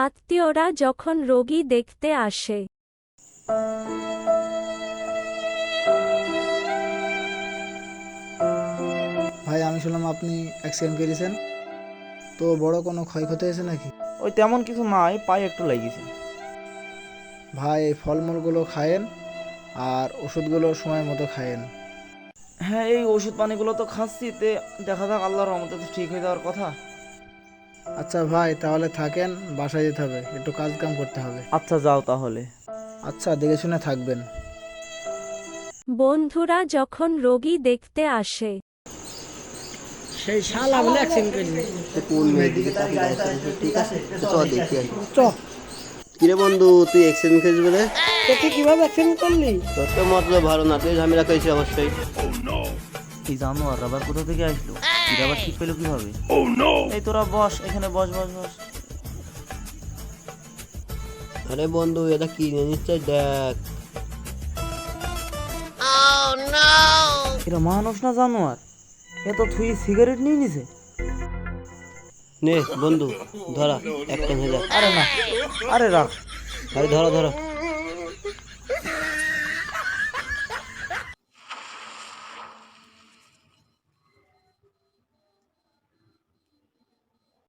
আত্মীয়রা যখন রোগী দেখতে আসে। ভাই, আমি শুনলাম আপনি অ্যাক্সিডেন্ট করেছেন, তো বড় কোনো ক্ষয়ক্ষতি হয়েছে নাকি? ওই তেমন কিছু নাই, পায়ে একটু লেগেছে। ভাই, এই ফলমূলগুলো খায়েন আর ওষুধগুলো সময় মতো খায়েন। হ্যাঁ, এই ওষুধ পানিগুলো তো খাচ্ছি, তে দেখা যাক, আল্লাহর রহমতে তো ঠিক হয়ে যাওয়ার কথা। আচ্ছা ভাই, তাহলে থাকেন, বাসায় যেতে হবে, একটু কাজ কাম করতে হবে। আচ্ছা, যাও তাহলে। আচ্ছা, দেখে শুনে থাকবেন। বন্ধুরা যখন রোগী দেখতে আসে। সেই শালা বলে অ্যাক্সিডেন্ট করেছে। কোন মেয়েদিকে তাকিয়ে আছে? ঠিক আছে, চ দেখি আর কি। চ কিরে বন্ধু, তুই অ্যাক্সিডেন্ট খেয়েছিস বলে? তুই কিভাবে অ্যাক্সিডেন্ট করলি? তোর তো মতলব ভালো না, তুই ঝামেলা খেয়েছিস অবশ্যই। এই জানোয়ার আবার কোথা থেকে আসলো? এর আবার ঠিক পেলো কিভাবে? এই তোরা বস, এখানে বস বস বস। আরে বন্ধু, এটা কি নিশ্চয় দেখ। এরা মানুষ না জানোয়ার? এত থুই সিগারেট নিয়ে নিছে। নে বন্ধু, ধরা, একটা হয়ে যাক। আরে না, আরে রাখ। আরে ধরো ধরো।